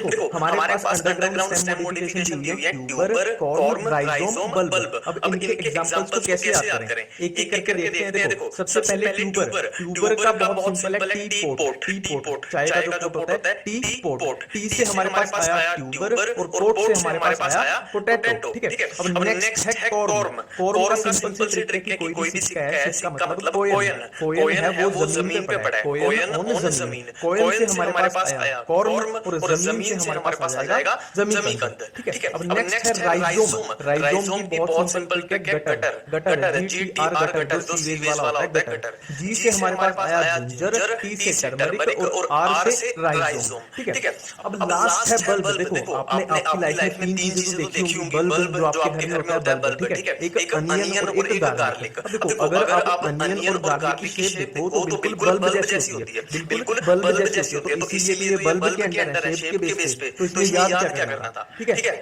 देखो हमारे पास underground stem modification दी हुई है, ट्यूबर, कॉर्म, राइजोम, बल्ब। अब इनके एग्जांपल्स को कैसे याद करें, एक एक करके देखते हैं। देखो सबसे पहले ट्यूबर, ट्यूबर का बहुत सिंपल है, टी पोट। टी पोट चाय का जो पोट होता है, टी पोट। टी से हमारे पास आया ट्यूबर और पोट से हमारे पास आया पोटैटो। ठीक है, अब नेक्स्ट है कॉर्म। कॉर्म का सिंपल सी ट्रिक है कि कोई भी सिक्का है, सिक्का मतलब कोयन। कोयन है वो जमीन पे पड़ा है, कोयन ऑन जमीन। कोयन से हमारे पास आया कॉर्म और जमीन से हमारे पास आ जाएगा जमीकंद। ठीक है, अब नेक्स्ट है राइजोम। राइजोम की बहुत सिंपल ट्रिक है, गटर। गटर GTR गटर, जो सीवेज वाला होता है गटर। जी से हमारे पास आया जिंजर, टी से टर्मरिक और आर से राइजोम। ठीक है, अब लास्ट है बल्ब। देखो आपने आपकी लाइफ में तीन चीजें तो देखी होंगी, बल्ब जो आपके घर में होता है, बल्ब। ठीक है, एक अनियन और एक गार्लिक। अब देखो अगर आप अनियन और गार्लिक की शेप देखो तो बिल्कुल बल्ब जैसी होती है, बिल्कुल बल्ब जैसी होती है। तो इसीलिए ये बल्ब के अंदर है, शेप के बेस पे। तो इसमें याद क्या करना था, ठीक है।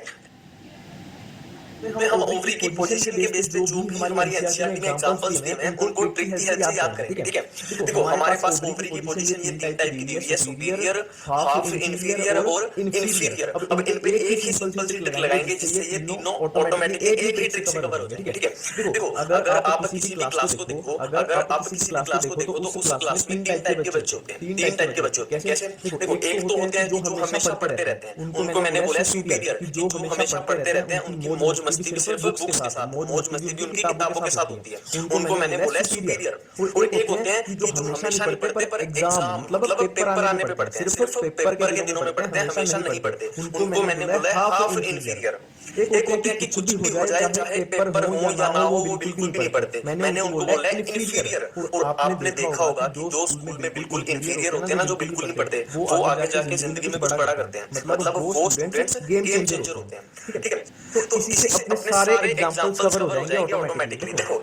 हम ओवरी की पोजीशन के बेस पे जो भी हमारी एनसीईआरटी में एग्जांपल्स दिए हैं उनको ट्रिक की हेल्प से याद करेंगे। ठीक है, देखो हमारे पास ओवरी की पोजीशन ये तीन टाइप की दी हुई है, सुपीरियर, हाफ इंफीरियर और इन्फीरियर। अब इन पे एक ही सिंपल सी ट्रिक लगाएंगे जिससे ये तीनों ऑटोमेटिकली एक ही ट्रिक से कवर हो जाएंगे। ठीक है, देखो अगर आप किसी भी क्लास को देखो, अगर आप किसी क्लास को देखो तो उस क्लास में तीन टाइप के बच्चे होते हैं। तीन टाइप के बच्चे होते हैं। कैसे? देखो एक तो होते हैं जो हमेशा पढ़ते रहते हैं, उनको मैंने बोला सुपीरियर, कि जो हमेशा पढ़ते रहते हैं, उनकी मौज मस्ती भी सिर्फ बुक्स के साथ, मौज मस्ती भी उनकी किताबों के साथ होती है, उनको मैंने बोला है सुपीरियर। और एक होते हैं कि जो हमेशा नहीं पढ़ते पर एग्जाम मतलब पेपर आने पे पढ़ते हैं, सिर्फ पेपर के दिनों में पढ़ते हैं, हमेशा नहीं पढ़ते, उनको मैंने बोला है हाफ इंफीरियर। एक होते हैं कि कुछ भी हो जाए, चाहे पेपर हो या ना हो, वो बिल्कुल भी नहीं पढ़ते, मैंने उनको बोला है इन्फीरियर। और आपने देखा होगा कि जो स्कूल में बिल्कुल इंफीरियर होते हैं ना, जो बिल्कुल नहीं पढ़ते, वो आगे जाके जिंदगी में कुछ बड़ा करते हैं, मतलब वो स्टूडेंट्स गेम चेंजर होते हैं। ठीक है, तो इसी से अपने सारे एग्जांपल्स कवर हो जाएंगे ऑटोमेटिकली। देखो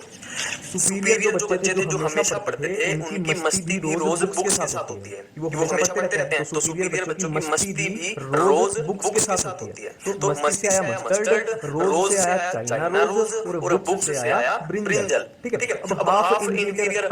सुपीरियर जो बच्चे थे, जो हमेशा पढ़ते थे, उनकी मस्ती भी रोज बुक्स के साथ होती है, वो हमेशा पढ़ते रहते हैं। तो सुपीरियर बच्चों की मस्ती भी रोज बुक्स के साथ होती है। तो मस्ती से आया मस्टर्ड, रोज से आया चाइना रोज और बुक्स से आया ब्रिंजल। ठीक है, अब हाफ इंफीरियर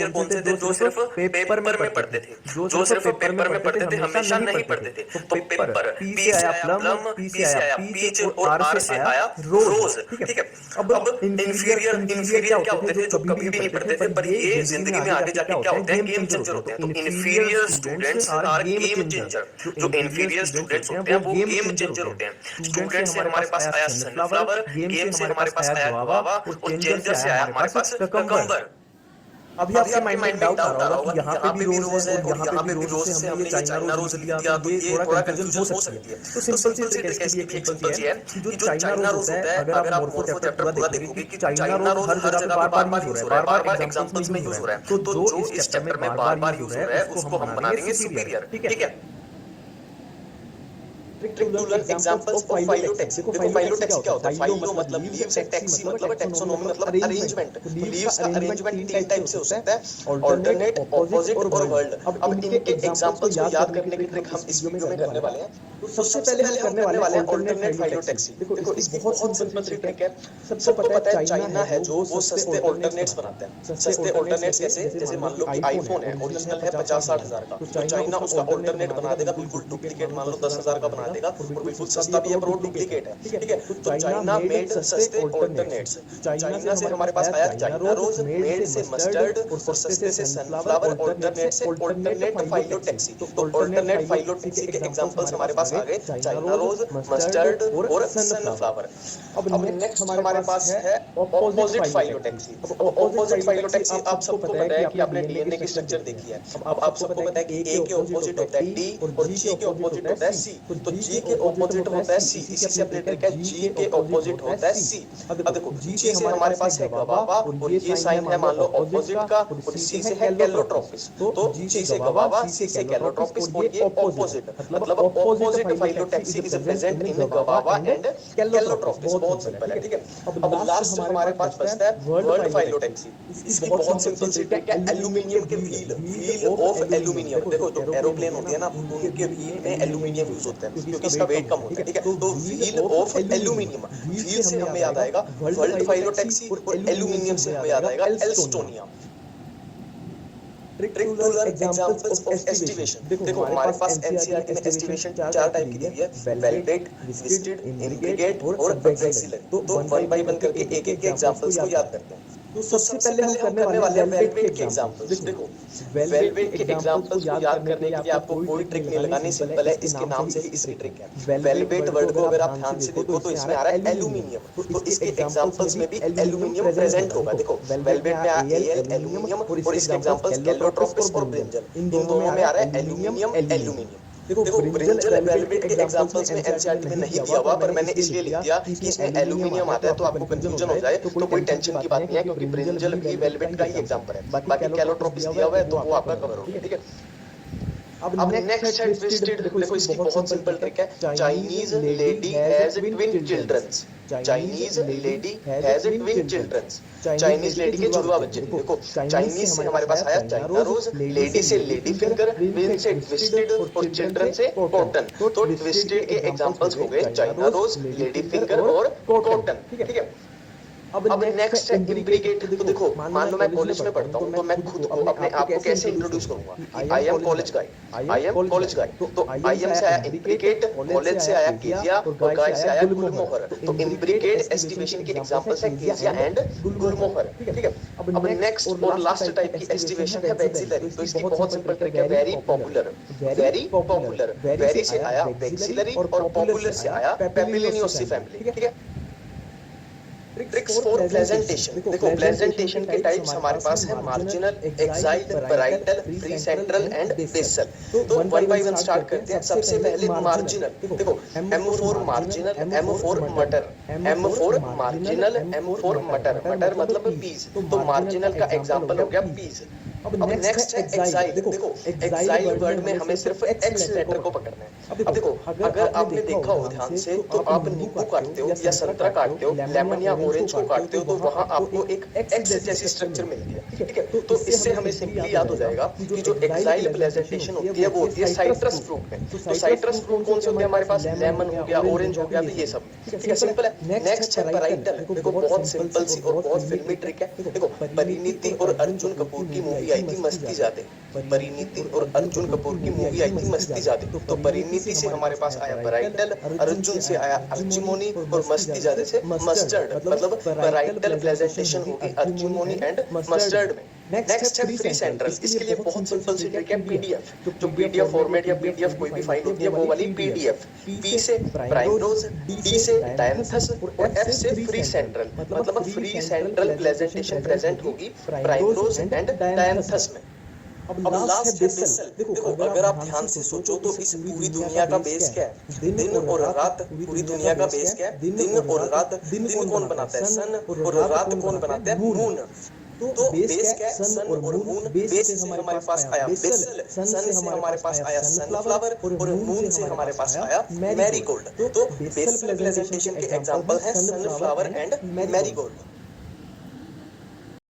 कौन से थे? जो सिर्फ पेपर में पढ़ते थे, जो सिर्फ पेपर में पढ़ते थे, हमेशा नहीं पढ़ते थे। तो पेपर, पी से आया प्लम, पी से आया पीच और आर से आया रोज। ठीक है, अब इंफीरियर क्या होते थे? जो कभी भी नहीं पढ़ते थे, पर ये जिंदगी में आगे जाके क्या होते हैं? गेम चेंजर होते हैं। तो inferior students are game changer. जो इन्फीरियर स्टूडेंट्स होते हैं वो गेम चेंजर होते हैं। स्टूडेंट से हमारे पास आया सनफ्लावर, गेम से हमारे पास आया गुआवा और चेंजर से आया हमारे पास ककम्बर। अभी आपके माइंड में डाउट आ रहा होगा कि यहाँ पे भी रोज है और यहाँ पे भी रोज से हमने ये चाइना रोज लिया, तो ये थोड़ा कंफ्यूजन हो सकती है। तो सिंपल सी ट्रिक ऐसी भी एक सिंपल सी है कि जो चाइना रोज होता है, अगर आप मॉर्फो चैप्टर पूरा देखोगे कि चाइना रोज हर जगह पे बार-बार यूज हो रहा है, बार-बार एग्जांपल्स में यूज हो रहा है। तो जो इस चैप्टर में बार-बार यूज हो रहा है उसको हम बना देंगे सुपीरियर। ठीक है, ट्रिक्युलर एग्जांपल्स ऑफ फाइलोटेक्सी। देखो फाइलोटेक्सी क्या होता है? फाइलो मतलब लीव्स है, टैक्सी मतलब टैक्सोनॉमी मतलब अरेंजमेंट। तो लीव्स का अरेंजमेंट तीन टाइप से हो सकता है, अल्टरनेट, ऑपोजिट और वर्ल्ड। अब इनके एग्जांपल्स को याद करने की ट्रिक हम इस वीडियो में करने वाले हैं। तो सबसे पहले हम करने वाले हैं अल्टरनेट फाइलोटेक्सी। देखो इसकी बहुत सिंपल ट्रिक है। सबसे पता है चाइना है जो वो सस्ते अल्टरनेट्स बनाता है। सस्ते अल्टरनेट्स कैसे? जैसे मान लो कि आईफोन है, ओरिजिनल है 50-60 हजार का, तो चाइना उसका अल्टरनेट बना देगा बिल्कुल डुप्लीकेट, मान लो 10,000 का बना देगा और बिल्कुल सस्ता भी है पर वो डुप्लीकेट है। ठीक है, तो चाइना मेड सस्ते अल्टरनेट्स। चाइना से हमारे पास आया चाइना रोज, मेड से मस्टर्ड और सस्ते से सनफ्लावर, अल्टरनेट से अल्टरनेट फाइलोटेक्सी। तो अल्टरनेट फाइलोटेक्सी के एग्जांपल्स हमारे पास आ गए चाइना रोज, मस्टर्ड और सनफ्लावर। अब नेक्स्ट हमारे पास है ऑपोजिट फाइलोटेक्सी। ऑपोजिट फाइलोटेक्सी आप सबको पता है कि आपने डीएनए की स्ट्रक्चर देखी है। अब आप सबको पता है कि ए के ऑपोजिट होता है डी और जी के ऑपोजिट होता है सी। तो जी के ऑपोजिट होता है सी, इसी से अपने ट्रिक है जी के ऑपोजिट होता है सी। अब देखो जी से हमारे पास है गवावा और ये साइन है मान लो ऑपोजिट का, और सी से है कैलोट्रोपिस। तो जी से गवावा, सी से कैलोट्रोपिस और ये ऑपोजिट मतलब opposite phyllotaxy is present in गवावा and Calotropis. बहुत सिंपल है। ठीक है, अब लास्ट हमारे पास बचता है वर्ल्ड फाइलोटेक्सी। इसकी बहुत सिंपल सी ट्रिक है एल्यूमिनियम के व्हील ऑफ एल्यूमिनियम। देखो जो एरोप्लेन होती है ना, उनके व्हील में एल्यूमिनियम यूज होता है क्योंकि इसका वेट कम होता है। ठीक है, तो व्हील ऑफ एल्यूमिनियम, व्हील से हमें याद आएगा वर्ल्ड फाइलोटेक्सी और एल्यूमिनियम से हमें याद आएगा Alstonia. Trick to learn examples of aestivation. देखो हमारे पास एनसीईआरटी में एस्टिवेशन 4 टाइप की दी हुई है, वेलवेट, ट्विस्टेड, इम्ब्रिकेट और वैक्सिलरी। तो 1 बाय 1 करके एक एक के एग्जांपल्स को याद करते हैं। तो सबसे पहले हम करने वाले हैं वेलवेट के एग्जांपल्स। देखो वेलवेट के एग्जांपल्स को याद करने के लिए आपको कोई ट्रिक नहीं लगानी, सिंपल है, इसके नाम से ही इसकी ट्रिक है। वेलवेट वर्ड को अगर आप ध्यान से देखो तो इसमें आ रहा है एल्यूमिनियम, तो इसके एग्जांपल्स में भी एल्यूमिनियम प्रेजेंट होगा। देखो वेलवेट में आया एल एल्यूमिनियम और इसके एग्जांपल्स कैलोट्रोपिस और ब्रिंजल। इन दोनों में आ रहा है एल्यूमिनियम एल्यूमिनियम। देखो ब्रिंजल वेलवेट के एग्जांपल्स में एनसीईआरटी में नहीं दिया हुआ, पर मैंने इसलिए लिख दिया कि इसमें एल्यूमिनियम आता है तो आपको कंफ्यूजन हो जाए, तो कोई टेंशन की बात नहीं है, क्योंकि ब्रिंजल भी वेलवेट का ही एग्जांपल है। बाकी कैलोट्रोपिस दिया हुआ है तो वो आपका कवर हो गया, ठीक है। अब नेक्स्ट है ट्विस्टेड। देखो इसकी बहुत सिंपल ट्रिक है। Chinese lady has twin childrens. Chinese lady has twin childrens. Chinese lady के जुड़वा बच्चे। देखो चाइनीज से हमारे पास आया चाइना रोज, लेडी से लेडी फिंगर, ट्विन से ट्विस्टेड और चिल्ड्रन से कॉटन। तो ट्विस्टेड के एग्जांपल्स हो गए चाइना रोज, लेडी फिंगर और कॉटन, ठीक है। अब नेक्स्ट है इम्ब्रिकेट। तो देखो मान लो मैं कॉलेज में पढ़ता हूँ, तो मैं खुद को अपने आप को कैसे इंट्रोड्यूस करूंगा? I am college guy, I am college guy. तो आई एम से आया इम्ब्रिकेट, कॉलेज से आया केजिया और गाय से आया गुलमोहर। तो इम्ब्रिकेट एस्टिवेशन के एग्जांपल्स है केजिया एंड गुलमोहर, ठीक है। अब नेक्स्ट और लास्ट टाइप की एस्टिवेशन है वैक्सिलरी। तो इसकी बहुत सिंपल ट्रिक है, very popular. Very popular, very से आया वैक्सिलरी और पॉपुलर से आया पेपिलिनियोसी फैमिली, ठीक है। Tricks for placentation. देखो प्रेजेंटेशन के टाइप्स हमारे पास है marginal, axile, parietal, free central and basal. तो 1 बाय 1 स्टार्ट करते हैं। सबसे पहले मार्जिनल। देखो M for marginal, M for मटर, M for marginal, M for मटर। मटर मतलब पीस, तो मार्जिनल का एग्जांपल हो गया पीस। अब नेक्स्ट है एक्साइल। देखो एक्साइल वर्ड में हमें सिर्फ एक्स लेटर को पकड़ना है। अब देखो अगर आपने देखा हो ध्यान से, तो आप नींबू काटते हो या संतरा काटते हो, लेमन या ऑरेंज को काटते हो, तो वहां आपको एक एक्स जैसी स्ट्रक्चर मिलती है, ठीक है। तो इससे हमें सिंपली याद हो जाएगा कि जो एक्साइल प्रेजेंटेशन होती है वो होती है साइट्रस फ्रूट में। तो साइट्रस फ्रूट कौन से होते हैं हमारे पास? लेमन हो गया, ऑरेंज हो गया, तो ये सब, ठीक है, सिंपल है। नेक्स्ट है पैराइटल। देखो बहुत सिंपल सी और बहुत फिल्मी ट्रिक है। देखो परिणीति और अर्जुन कपूर की मूवी आई थी मस्ती जादे। परिणीति और अर्जुन कपूर की मूवी आई थी मस्ती जादे। तो परिणीति से हमारे पास आया पैराइटल, अर्जुन से आया अर्जुमोनी और मस्ती जादे से मस्टर्ड। मतलब पैराइटल प्रेजेंटेशन होगी अर्जुमोनी एंड मस्टर्ड में। नेक्स्ट है फ्री सेंट्रल। इसके लिए बहुत सिंपल सी ट्रिक है, पीडीएफ। जो पीडीएफ फॉर्मेट या पीडीएफ कोई भी फाइल होती है वो वाली पीडीएफ। पी से प्राइमरोज, डी से डायंथस और एफ से फ्री सेंट्रल। मतलब फ्री सेंट्रल प्रेजेंटेशन प्रेजेंट होगी प्राइमरोज एंड डायंथस में। अब लास्ट है बेसल। देखो अगर आप ध्यान से सोचो तो इस पूरी दुनिया का बेस क्या है? दिन और रात। पूरी दुनिया का बेस क्या है? दिन और रात। दिन कौन बनाता है? सन। और रात कौन बनाता है? मून। तो बेस क्या है? सन और मून। बेस से हमारे पास आया बेसल, सन से हमारे पास आया सनफ्लावर और मून से हमारे पास आया मैरीगोल्ड। तो बेसल प्रेजेंटेशन के एग्जांपल हैं सनफ्लावर एंड मैरीगोल्ड।